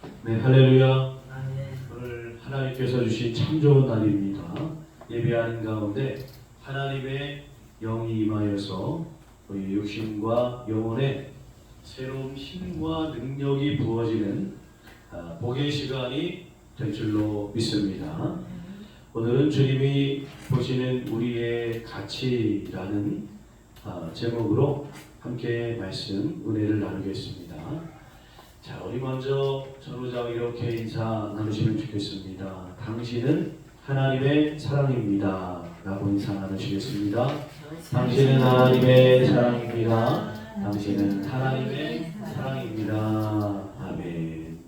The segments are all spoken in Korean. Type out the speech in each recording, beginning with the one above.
네, 할렐루야. 오늘 하나님께서 주신 참 좋은 날입니다. 예배하는 가운데 하나님의 영이 임하여서 우리 육신과 영혼에 새로운 힘과 능력이 부어지는 복의 시간이 될 줄로 믿습니다. 오늘은 주님이 보시는 우리의 가치라는 제목으로 함께 말씀 은혜를 나누겠습니다. 자, 우리 먼저 전우자와 이렇게 인사 나누시면 좋겠습니다. 당신은 하나님의 사랑입니다 라고 인사 나누시겠습니다. 당신은 하나님의 사랑입니다. 당신은 하나님의 사랑입니다. 아멘.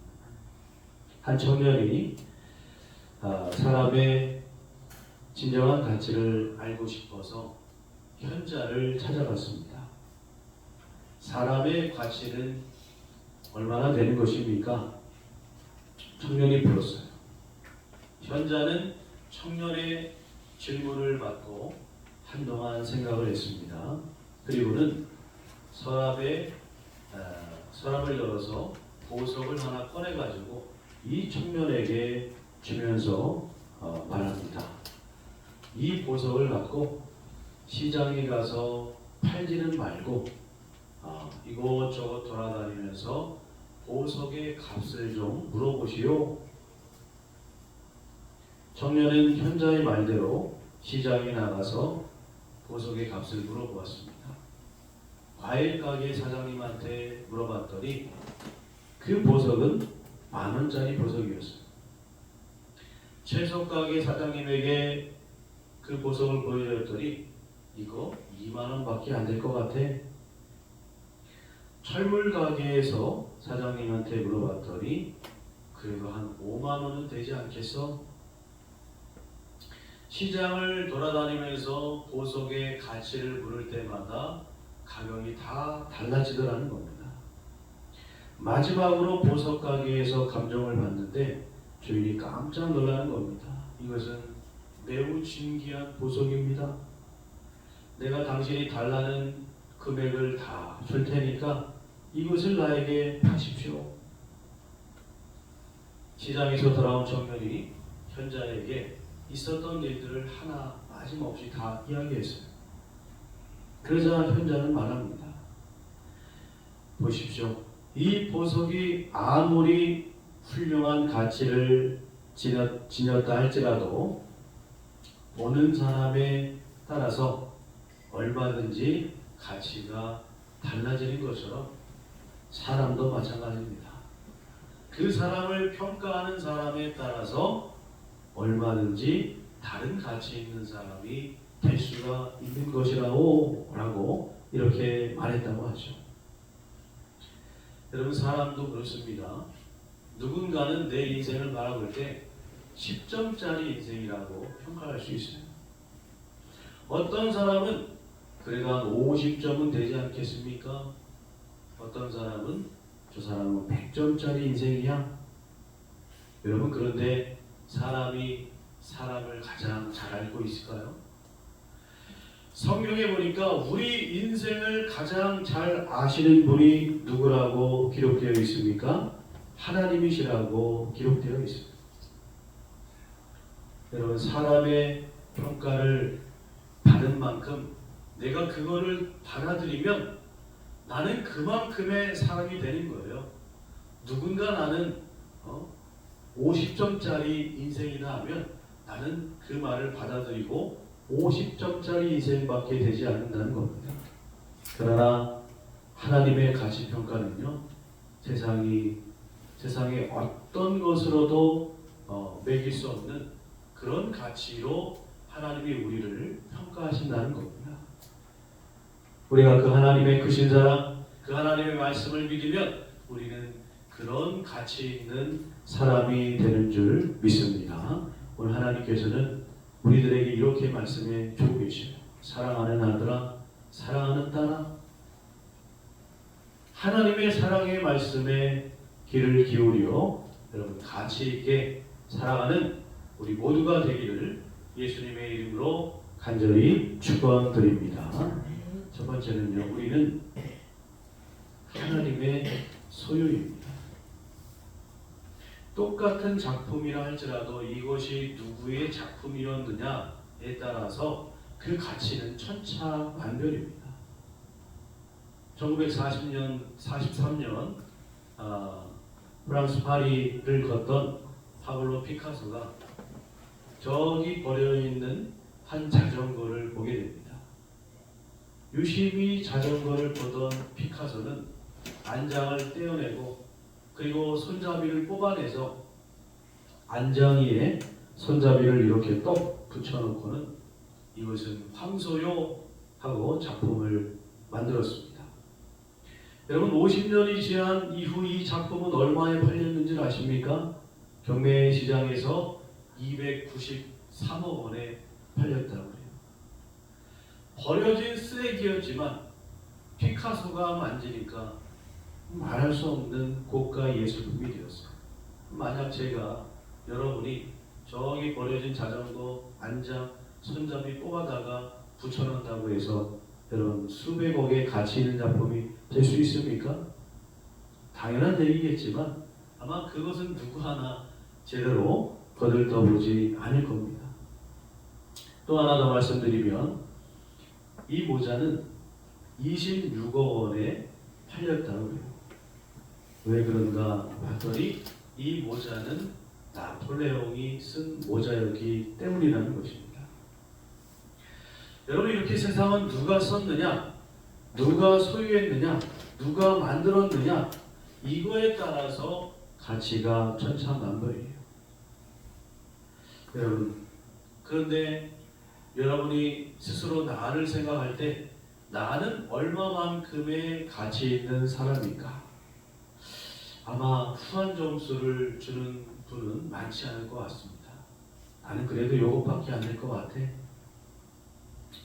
한 청년이 사람의 진정한 가치를 알고 싶어서 현자를 찾아갔습니다. 사람의 가치는 얼마나 되는 것입니까? 청년이 물었어요. 현자는 청년의 질문을 받고 한동안 생각을 했습니다. 그리고는 서랍을 열어서 보석을 하나 꺼내가지고 이 청년에게 주면서 말합니다. 이 보석을 갖고 시장에 가서 팔지는 말고 이곳저곳 돌아다니면서 보석의 값을 좀 물어보시오. 청년은 현자의 말대로 시장에 나가서 보석의 값을 물어보았습니다. 과일 가게 사장님한테 물어봤더니 그 보석은 10,000원짜리 보석이었어요. 채소 가게 사장님에게 그 보석을 보여줬더니 이거 20,000원밖에 안 될 것 같아. 철물 가게에서 사장님한테 물어봤더니 그래도 한 50,000원은 되지 않겠어? 시장을 돌아다니면서 보석의 가치를 물을 때마다 가격이 다 달라지더라는 겁니다. 마지막으로 보석 가게에서 감정을 받는데 주인이 깜짝 놀라는 겁니다. 이것은 매우 진귀한 보석입니다. 내가 당신이 달라는 금액을 다 줄 테니까 이것을 나에게 파십시오. 시장에서 돌아온 청년이 현자에게 있었던 일들을 하나 빠짐없이 다 이야기했어요. 그러자 현자는 말합니다. 보십시오. 이 보석이 아무리 훌륭한 가치를 지녔다 할지라도 보는 사람에 따라서 얼마든지 가치가 달라지는 것처럼 사람도 마찬가지입니다. 그 사람을 평가하는 사람에 따라서 얼마든지 다른 가치 있는 사람이 될 수가 있는 것이라고 라고 이렇게 말했다고 하죠. 여러분, 사람도 그렇습니다. 누군가는 내 인생을 바라볼 때 10점짜리 인생이라고 평가할 수 있어요. 어떤 사람은 그래도 한 50점은 되지 않겠습니까? 어떤 사람은 저 사람은 100점짜리 인생이야. 여러분, 그런데 사람이 사람을 가장 잘 알고 있을까요? 성경에 보니까 우리 인생을 가장 잘 아시는 분이 누구라고 기록되어 있습니까? 하나님이시라고 기록되어 있습니다. 여러분, 사람의 평가를 받은 만큼 내가 그거를 받아들이면 나는 그만큼의 사람이 되는 거예요. 누군가 나는 50점짜리 인생이다 하면 나는 그 말을 받아들이고 50점짜리 인생밖에 되지 않는다는 겁니다. 그러나 하나님의 가치평가는요, 세상의 어떤 것으로도 매길 수 없는 그런 가치로 하나님이 우리를 평가하신다는 겁니다. 우리가 그 하나님의 크신 사랑, 그 하나님의 말씀을 믿으면 우리는 그런 가치 있는 사람이 되는 줄 믿습니다. 오늘 하나님께서는 우리들에게 이렇게 말씀해 주고 계셔요. 사랑하는 아들아, 사랑하는 딸아, 하나님의 사랑의 말씀에 귀를 기울여 여러분 가치 있게 살아가는 우리 모두가 되기를 예수님의 이름으로 간절히 축원드립니다. 첫 번째는요, 우리는 하나님의 소유입니다. 똑같은 작품이라 할지라도 이것이 누구의 작품이었느냐에 따라서 그 가치는 천차만별입니다. 1943년 프랑스 파리를 걷던 파블로 피카소가 저기 버려 있는 한 자전거를 보게 됩니다. 유심히 자전거를 보던 피카소는 안장을 떼어내고 그리고 손잡이를 뽑아내서 안장 위에 손잡이를 이렇게 떡 붙여놓고는 이것은 황소요 하고 작품을 만들었습니다. 여러분 50년이 지난 이후 이 작품은 얼마에 팔렸는지 아십니까? 경매 시장에서 293억 원에 팔렸다고 해요. 버려진 쓰레기였지만 피카소가 만지니까 말할 수 없는 고가 예술품이 되었어요. 만약 제가 여러분이 저기 버려진 자전거 안장 손잡이 뽑아다가 붙여놓는다고 해서 여러분 수백억의 가치 있는 작품이 될 수 있습니까? 당연한 얘기겠지만 아마 그것은 누구 하나 제대로 거들떠보지 않을 겁니다. 또 하나 더 말씀드리면 이 모자는 26억 원에 팔렸다고 해요. 왜 그런가 봤더니 이 모자는 나폴레옹이 쓴 모자였기 때문이라는 것입니다. 여러분 이렇게 세상은 누가 썼느냐, 누가 소유했느냐, 누가 만들었느냐 이거에 따라서 가치가 천차만별이에요. 여러분 그런데 여러분이 스스로 나를 생각할 때 나는 얼마만큼의 가치 있는 사람인가? 아마 후한 점수를 주는 분은 많지 않을 것 같습니다. 나는 그래도 이것밖에 안 될 것 같아.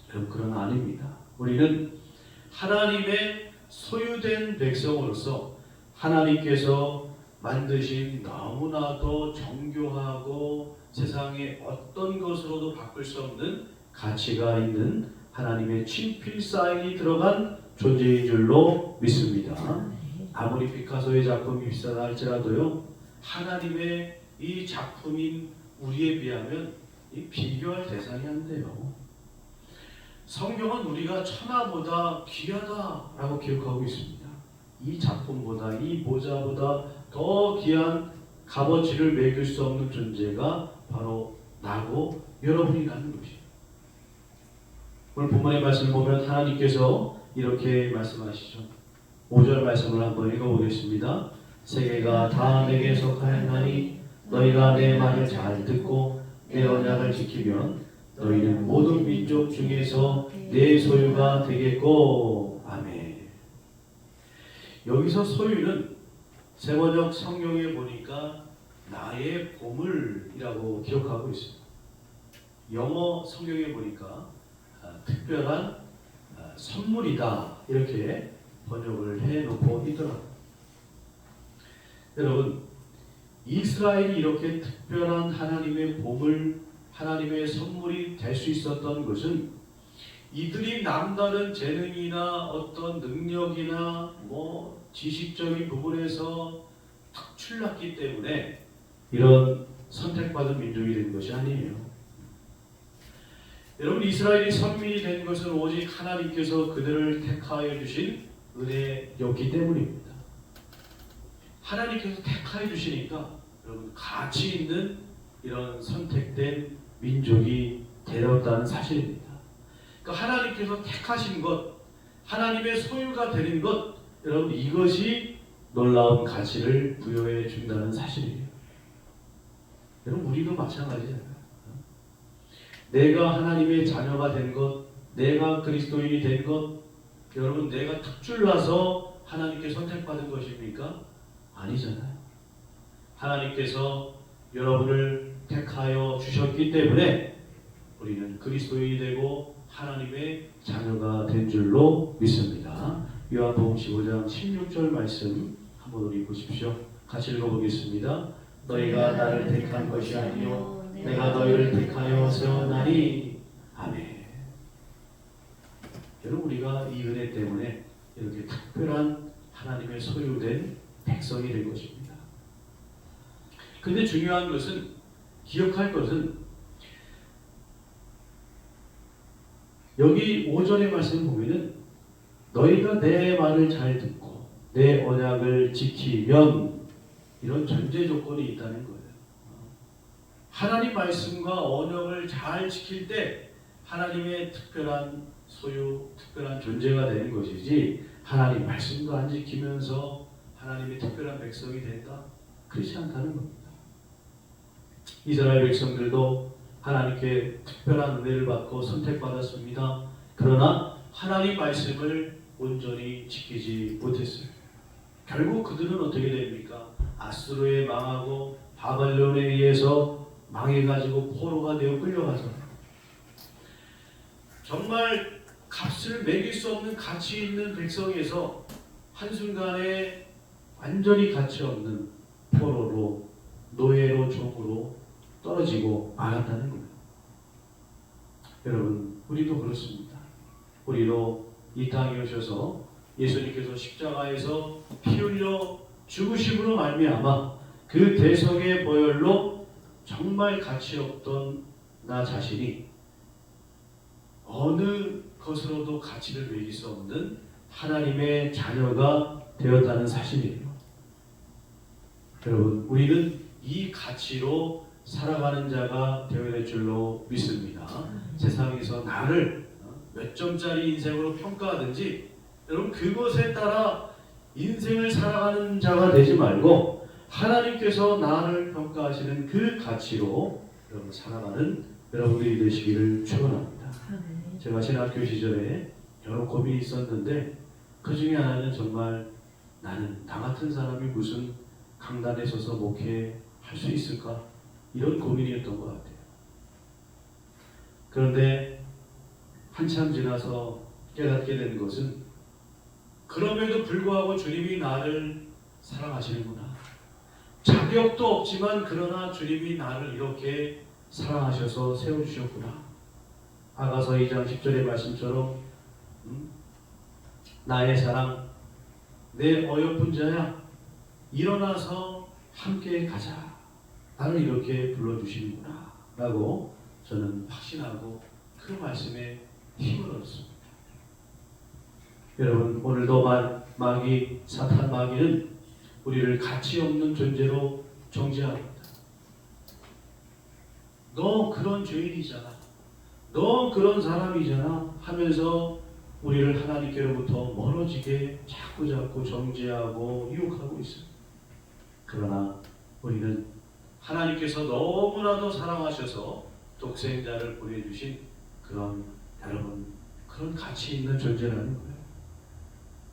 여러분 그건 아닙니다. 우리는 하나님의 소유된 백성으로서 하나님께서 만드신 너무나도 정교하고 세상의 어떤 것으로도 바꿀 수 없는 가치가 있는 하나님의 친필 사인이 들어간 존재인 줄로 믿습니다. 아무리 피카소의 작품이 비싸다 할지라도요 하나님의 이 작품인 우리에 비하면 비교할 대상이 안 돼요. 성경은 우리가 천하보다 귀하다라고 기록하고 있습니다. 이 작품보다 이 모자보다 더 귀한 값어치를 매길 수 없는 존재가 바로 나고 여러분이라는 것이에요. 오늘 본문의 말씀을 보면 하나님께서 이렇게 말씀하시죠. 5절 말씀을 한번 읽어보겠습니다. 세계가 다 내게 속하였나니 너희가 내 말을 잘 듣고 내 언약을 지키면 너희는 모든 민족 중에서 내 소유가 되겠고. 아멘. 여기서 소유는 세번역 성경에 보니까 나의 보물이라고 기록하고 있습니다. 영어 성경에 보니까 특별한 선물이다 이렇게 번역을 해놓고 있더라고요. 여러분 이스라엘이 이렇게 특별한 하나님의 보물 하나님의 선물이 될 수 있었던 것은 이들이 남다른 재능이나 어떤 능력이나 지식적인 부분에서 특출났기 때문에 이런 선택받은 민족이 된 것이 아니에요. 여러분 이스라엘이 선민이 된 것은 오직 하나님께서 그들을 택하여 주신 은혜였기 때문입니다. 하나님께서 택하여 주시니까 여러분 가치 있는 이런 선택된 민족이 되었다는 사실입니다. 그러니까 하나님께서 택하신 것, 하나님의 소유가 되는 것, 여러분 이것이 놀라운 가치를 부여해 준다는 사실이에요. 여러분 우리도 마찬가지잖아요. 내가 하나님의 자녀가 된 것, 내가 그리스도인이 된 것, 여러분 내가 특출나서 하나님께 선택받은 것입니까? 아니잖아요. 하나님께서 여러분을 택하여 주셨기 때문에 우리는 그리스도인이 되고 하나님의 자녀가 된 줄로 믿습니다. 요한복음 15장 16절 말씀 한번 우리 보십시오. 같이 읽어보겠습니다. 너희가 나를 택한 것이 아니요 내가 너희를 택하여 세웠나니. 아멘. 여러분 우리가 이 은혜 때문에 이렇게 특별한 하나님의 소유된 백성이 된 것입니다. 근데 중요한 것은, 기억할 것은, 여기 5절의 말씀을 보면은 너희가 내 말을 잘 듣고 내 언약을 지키면, 이런 전제 조건이 있다는 거예요. 하나님 말씀과 언약을 잘 지킬 때 하나님의 특별한 소유, 특별한 존재가 되는 것이지, 하나님 말씀도 안 지키면서 하나님의 특별한 백성이 된다? 그렇지 않다는 겁니다. 이스라엘 백성들도 하나님께 특별한 은혜를 받고 선택받았습니다. 그러나 하나님 말씀을 온전히 지키지 못했어요. 결국 그들은 어떻게 됩니까? 아수르에 망하고 바벨론에 의해서 망해가지고 포로가 되어 끌려가죠. 정말 값을 매길 수 없는 가치 있는 백성에서 한순간에 완전히 가치 없는 포로로, 노예로, 종으로 떨어지고 말았다는 거예요. 여러분, 우리도 그렇습니다. 우리도 이 땅에 오셔서 예수님께서 십자가에서 피 흘려 죽으심으로 말미암아 그 대속의 보혈로 정말 가치 없던 나 자신이 어느 것으로도 가치를 매길 수 없는 하나님의 자녀가 되었다는 사실이에요. 여러분, 우리는 이 가치로 살아가는 자가 되어야 될 줄로 믿습니다. 세상에서 나를 몇 점짜리 인생으로 평가하든지, 여러분 그것에 따라 인생을 살아가는 자가 되지 말고 하나님께서 나를 평가하시는 그 가치로 여러분 살아가는 여러분들이 되시기를 축원합니다. 제가 신학교 시절에 여러 고민이 있었는데, 그 중에 하나는 정말 나는 나 같은 사람이 무슨 강단에 서서 목회할 수 있을까? 이런 고민이었던 것 같아요. 그런데 한참 지나서 깨닫게 된 것은, 그럼에도 불구하고 주님이 나를 사랑하시는구나. 자격도 없지만 그러나 주님이 나를 이렇게 사랑하셔서 세워주셨구나. 아가서 2장 10절의 말씀처럼 나의 사랑, 내 어여쁜 자야, 일어나서 함께 가자. 나를 이렇게 불러주시는구나 라고 저는 확신하고 그 말씀에 힘을 얻었습니다. 여러분, 오늘도 마귀, 사탄 마귀는 우리를 가치 없는 존재로 정죄합니다. 너 그런 죄인이잖아, 너 그런 사람이잖아 하면서 우리를 하나님께로부터 멀어지게 자꾸 정죄하고 유혹하고 있습니다. 그러나 우리는 하나님께서 너무나도 사랑하셔서 독생자를 보내주신 그런, 여러분, 그런 가치 있는 존재라는 거예요.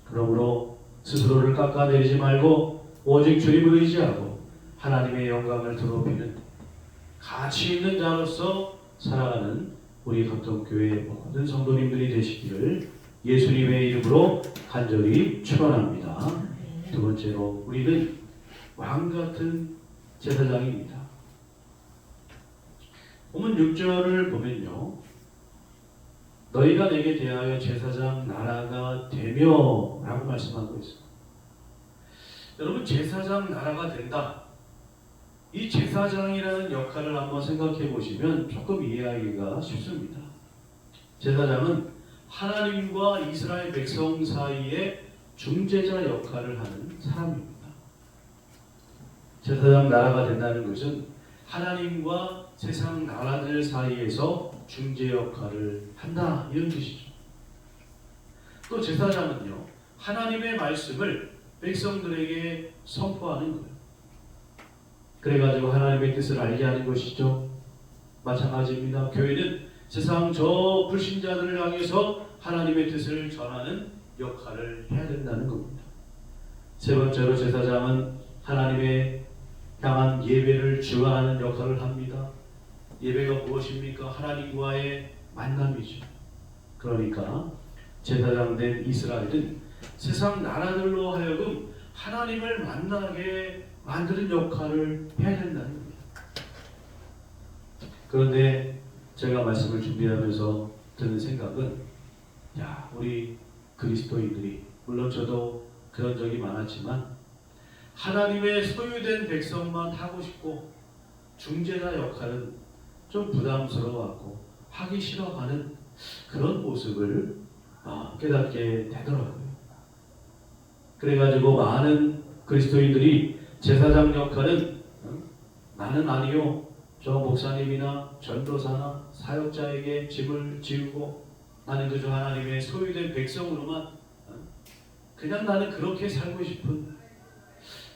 그러므로 스스로를 깎아내리지 말고 오직 주님을 의지하고 하나님의 영광을 드높이는 가치 있는 자로서 살아가는 우리 감동교회 모든 성도님들이 되시기를 예수님의 이름으로 간절히 축원합니다. 두 번째로, 우리는 왕같은 제사장입니다. 본문 6절을 보면요, 너희가 내게 대하여 제사장 나라가 되며 라고 말씀하고 있습니다. 여러분, 제사장 나라가 된다, 이 제사장이라는 역할을 한번 생각해 보시면 조금 이해하기가 쉽습니다. 제사장은 하나님과 이스라엘 백성 사이에 중재자 역할을 하는 사람입니다. 제사장 나라가 된다는 것은 하나님과 세상 나라들 사이에서 중재 역할을 한다, 이런 뜻이죠. 또 제사장은요, 하나님의 말씀을 백성들에게 선포하는 거예요. 그래가지고 하나님의 뜻을 알게 하는 것이죠. 마찬가지입니다. 교회는 세상 저 불신자들을 향해서 하나님의 뜻을 전하는 역할을 해야 된다는 겁니다. 세 번째로, 제사장은 하나님의 향한 예배를 주관하는 역할을 합니다. 예배가 무엇입니까? 하나님과의 만남이죠. 그러니까 제사장 된 이스라엘은 세상 나라들로 하여금 하나님을 만나게 만드는 역할을 해야 된다는 겁니다. 그런데 제가 말씀을 준비하면서 드는 생각은, 우리 그리스도인들이, 물론 저도 그런 적이 많았지만, 하나님의 소유된 백성만 하고 싶고 중재자 역할은 좀 부담스러워하고 하기 싫어하는 그런 모습을 깨닫게 되더라고요. 그래가지고 많은 그리스도인들이 제사장 역할은 나는 아니요, 저 목사님이나 전도사나 사역자에게 짐을 지우고 나는 그저 하나님의 소유된 백성으로만 그냥 나는 그렇게 살고 싶은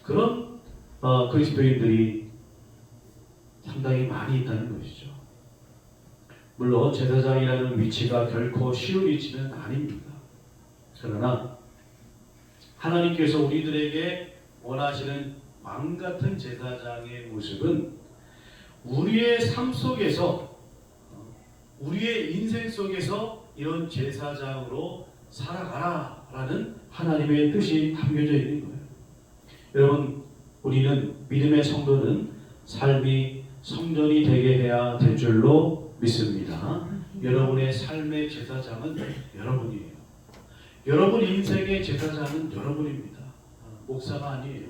그런 그리스도인들이 상당히 많이 있다는 것이죠. 물론 제사장이라는 위치가 결코 쉬운 위치는 아닙니다. 그러나 하나님께서 우리들에게 원하시는 왕 같은 제사장의 모습은 우리의 삶 속에서, 우리의 인생 속에서 이런 제사장으로 살아가라 라는 하나님의 뜻이 담겨져 있는 거예요. 여러분, 우리는 믿음의 성도는 삶이 성전이 되게 해야 될 줄로 믿습니다. 여러분의 삶의 제사장은 여러분이에요. 여러분 인생의 제사장은 여러분입니다. 목사가 아니에요.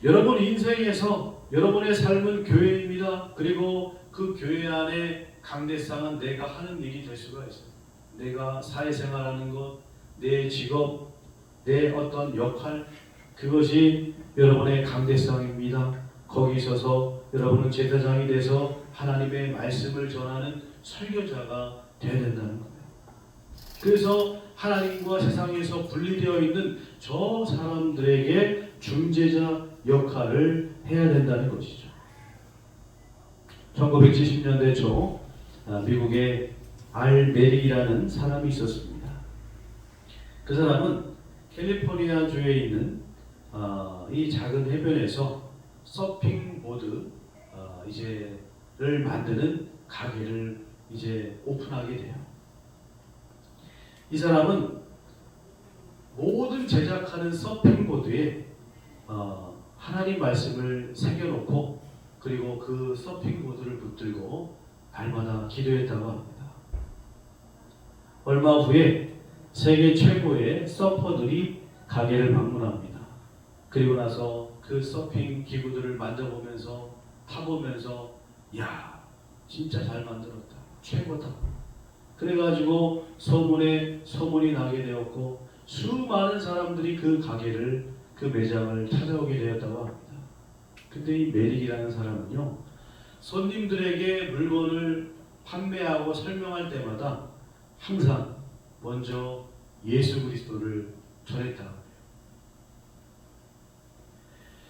여러분 인생에서 여러분의 삶은 교회입니다. 그리고 그 교회 안에 강대상은 내가 하는 일이 될 수가 있어요. 내가 사회생활하는 것, 내 직업, 내 어떤 역할, 그것이 여러분의 강대상입니다. 거기 있어서 여러분은 제사장이 돼서 하나님의 말씀을 전하는 설교자가 되어야 된다는 거예요. 그래서 하나님과 세상에서 분리되어 있는 저 사람들에게 중재자 역할을 해야 된다는 것이죠. 1970년대 초 미국에 알 메릭이라는 사람이 있었습니다. 그 사람은 캘리포니아주에 있는 이 작은 해변에서 서핑 보드 를 만드는 가게를 이제 오픈하게 돼요. 이 사람은 모든 제작하는 서핑 보드에 하나님 말씀을 새겨놓고 그리고 그 서핑 보드를 붙들고 날마다 기도했다고 합니다. 얼마 후에 세계 최고의 서퍼들이 가게를 방문합니다. 그리고 나서 그 서핑 기구들을 만져보면서 타보면서 야, 진짜 잘 만들었다, 최고다. 그래가지고 소문이 나게 되었고 수많은 사람들이 그 가게를, 그 매장을 찾아오게 되었다고 합니다. 근데 이 메릭이라는 사람은요, 손님들에게 물건을 판매하고 설명할 때마다 항상 먼저 예수 그리스도를 전했다.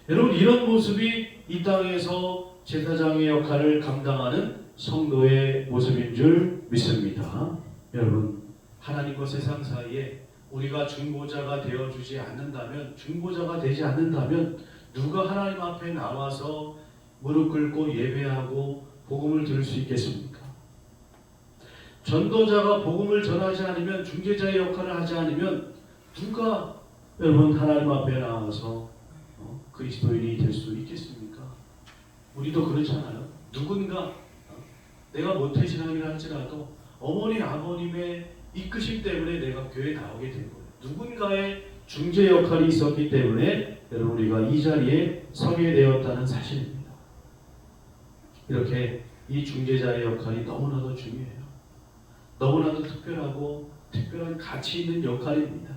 여러분, 이런 모습이 이 땅에서 제사장의 역할을 감당하는 성도의 모습인 줄 믿습니다. 여러분, 하나님과 세상 사이에 우리가 중보자가 되어주지 않는다면, 중보자가 되지 않는다면 누가 하나님 앞에 나와서 무릎 꿇고 예배하고 복음을 들을 수 있겠습니까? 전도자가 복음을 전하지 않으면, 중재자의 역할을 하지 않으면 누가 여러분 하나님 앞에 나와서 그리스도인이 될 수 있겠습니까? 우리도 그렇잖아요. 누군가 내가 모태신앙이라 할지라도 어머니 아버님의 이끄심 때문에 내가 교회에 나오게 된 거예요. 누군가의 중재 역할이 있었기 때문에 여러분 우리가 이 자리에 서게 되었다는 사실입니다. 이렇게 이 중재자의 역할이 너무나도 중요해요. 너무나도 특별하고 특별한 가치 있는 역할입니다.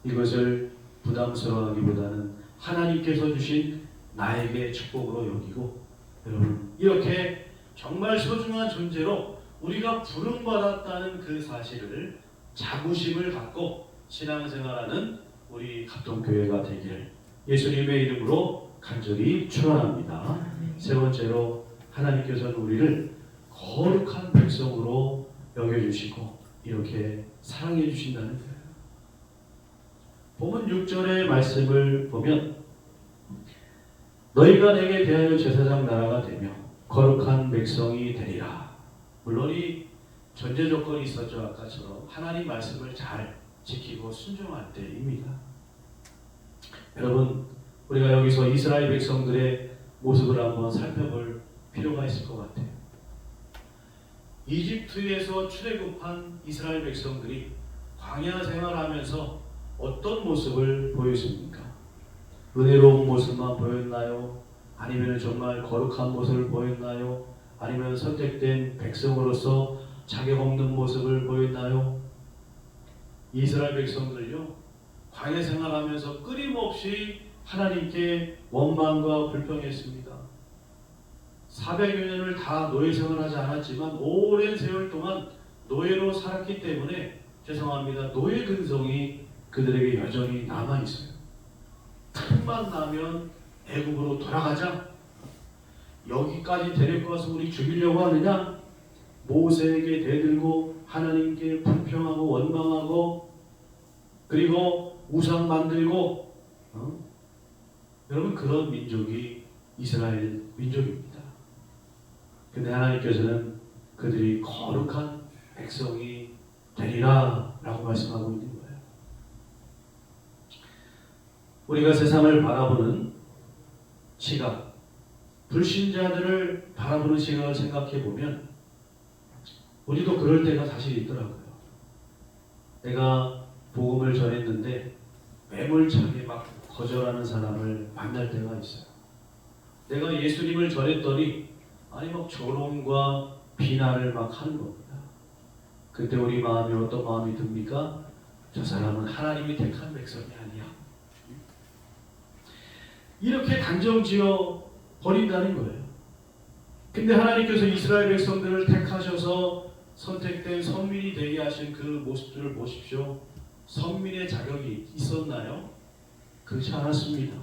이것을 부담스러워하기보다는 하나님께서 주신 나에게 축복으로 여기고, 여러분 이렇게 정말 소중한 존재로 우리가 부름받았다는 그 사실을 자부심을 갖고 신앙생활하는 우리 합동교회가 되기를 예수님의 이름으로 간절히 축원합니다. 세 번째로, 하나님께서는 우리를 거룩한 백성으로 여겨주시고 이렇게 사랑해 주신다는 거예요. 본문 6절의 말씀을 보면 너희가 내게 대하여 제사장 나라가 되며 거룩한 백성이 되리라. 물론 이 전제 조건이 있었죠. 아까처럼 하나님 말씀을 잘 지키고 순종할 때입니다. 여러분, 우리가 여기서 이스라엘 백성들의 모습을 한번 살펴볼 필요가 있을 것 같아요. 이집트에서 출애굽한 이스라엘 백성들이 광야 생활하면서 어떤 모습을 보였습니까? 은혜로운 모습만 보였나요? 아니면 정말 거룩한 모습을 보였나요? 아니면 선택된 백성으로서 자격 없는 모습을 보였나요? 이스라엘 백성들요, 광야 생활하면서 끊임없이 하나님께 원망과 불평했습니다. 400여 년을 다 노예 생활하지 않았지만 오랜 세월 동안 노예로 살았기 때문에 죄송합니다, 노예 근성이 그들에게 여전히 남아있어요. 틈만 나면 애굽으로 돌아가자, 여기까지 데리고 와서 우리 죽이려고 하느냐, 모세에게 대들고 하나님께 불평하고 원망하고 그리고 우상 만들고 여러분, 그런 민족이 이스라엘 민족입니다. 근데 하나님께서는 그들이 거룩한 백성이 되리라 라고 말씀하고 있는 거예요. 우리가 세상을 바라보는 시각, 불신자들을 바라보는 시각을 생각해 보면 우리도 그럴 때가 사실 있더라고요. 내가 복음을 전했는데 매몰차게 막 거절하는 사람을 만날 때가 있어요. 내가 예수님을 전했더니 막 조롱과 비난을 막 하는 겁니다. 그때 우리 마음이 어떤 마음이 듭니까? 저 사람은 하나님이 택한 백성이 아니야. 이렇게 단정지어 버린다는 거예요. 근데 하나님께서 이스라엘 백성들을 택하셔서 선택된 선민이 되게 하신 그 모습들을 보십시오. 선민의 자격이 있었나요? 그렇지 않았습니다.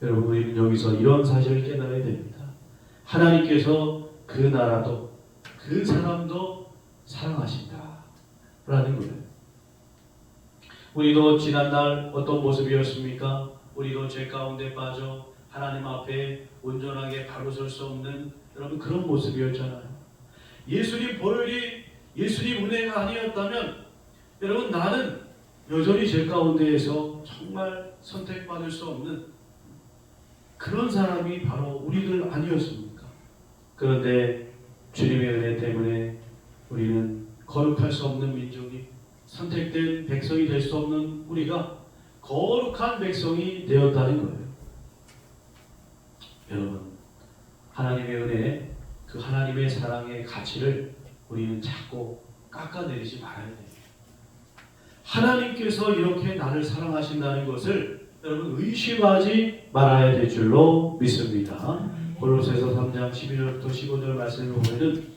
여러분, 우리는 여기서 이런 사실을 깨달아야 됩니다. 하나님께서 그 나라도 그 사람도 사랑하신다 라는 거예요. 우리도 지난날 어떤 모습이었습니까? 우리도 죄 가운데 빠져 하나님 앞에 온전하게 바로 설 수 없는 여러분 그런 모습이었잖아요. 예수님 보혈이, 예수님 은혜가 아니었다면 여러분 나는 여전히 죄 가운데에서 정말 선택받을 수 없는 그런 사람이 바로 우리들 아니었습니까? 그런데 주님의 은혜 때문에 우리는 거룩할 수 없는 민족이, 선택된 백성이 될 수 없는 우리가 거룩한 백성이 되었다는 거예요. 여러분, 하나님의 은혜, 그 하나님의 사랑의 가치를 우리는 자꾸 깎아내리지 말아야 돼요. 하나님께서 이렇게 나를 사랑하신다는 것을 여러분 의심하지 말아야 될 줄로 믿습니다. 골로새서 3장 11절부터 15절 말씀을 보면은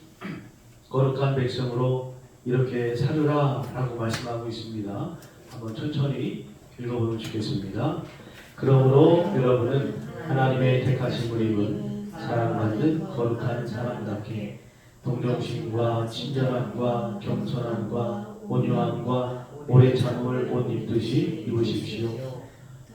거룩한 백성으로 이렇게 살으라 라고 말씀하고 있습니다. 한번 천천히 읽어보면 좋겠습니다. 그러므로 여러분은 하나님의 택하신 분임은 사랑받는 거룩한 사람답게 동정심과 친절함과 겸손함과 온유함과 오래 참음을 옷 입듯이 입으십시오.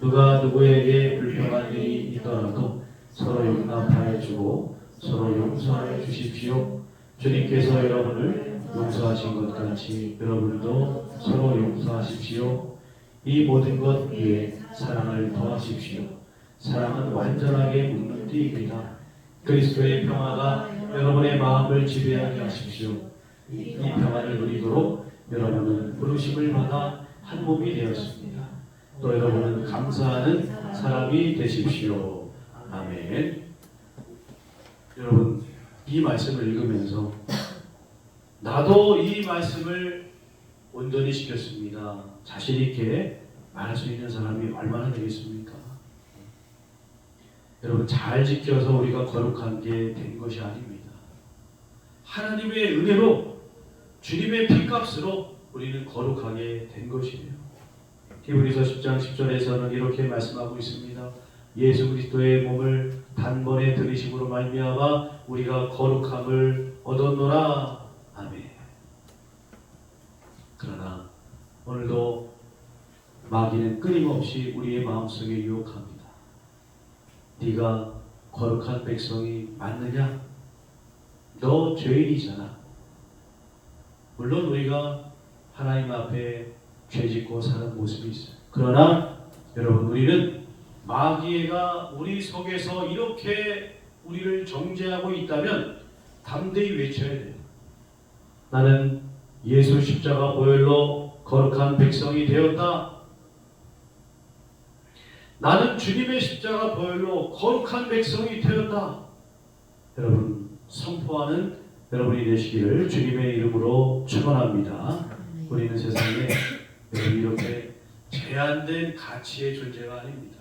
누가 누구에게 불평한 일이 있더라도 서로 용납하여 주고 서로 용서하여 주십시오. 주님께서 여러분을 용서하신 것 같이 여러분도 서로 용서하십시오. 이 모든 것 위에 사랑을 더하십시오. 사랑은 완전하게 묶는 띠입니다. 그리스도의 평화가 여러분의 마음을 지배하게 하십시오. 이 평화를 누리도록 여러분은 부르심을 받아 한 몸이 되었습니다. 또 여러분은 감사하는 사람이 되십시오. 아멘. 여러분, 이 말씀을 읽으면서 나도 이 말씀을 온전히 지켰습니다. 자신 있게 말할 수 있는 사람이 얼마나 되겠습니까? 여러분, 잘 지켜서 우리가 거룩한 게 된 것이 아닙니다. 하나님의 은혜로 주님의 피값으로 우리는 거룩하게 된 것이에요. 히브리서 10장 10절에서는 이렇게 말씀하고 있습니다. 예수 그리스도의 몸을 단번에 들이심으로 말미암아 우리가 거룩함을 얻었노라. 아멘. 그러나 오늘도 마귀는 끊임없이 우리의 마음속에 유혹합니다. 네가 거룩한 백성이 맞느냐? 너 죄인이잖아. 물론 우리가 하나님 앞에 죄짓고 사는 모습이 있어요. 그러나 여러분, 우리는 마귀가 우리 속에서 이렇게 우리를 정죄하고 있다면 담대히 외쳐야 돼요. 나는 예수 십자가 보혈로 거룩한 백성이 되었다. 나는 주님의 십자가 보혈로 거룩한 백성이 되었다. 여러분 선포하는 여러분이 되시기를 주님의 이름으로 축원합니다. 우리는 세상에 이렇게 제한된 가치의 존재가 아닙니다.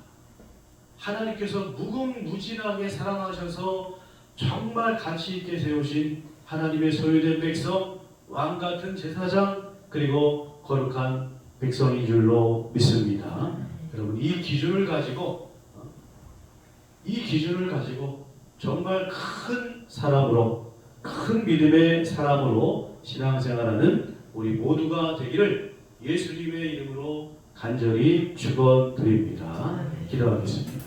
하나님께서 무궁무진하게 사랑하셔서 정말 가치 있게 세우신 하나님의 소유된 백성, 왕 같은 제사장, 그리고 거룩한 백성인 줄로 믿습니다. 여러분 이 기준을 가지고 정말 큰 사람으로, 큰 믿음의 사람으로 신앙생활하는 우리 모두가 되기를 예수님의 이름으로 간절히 축원드립니다. 기도하겠습니다.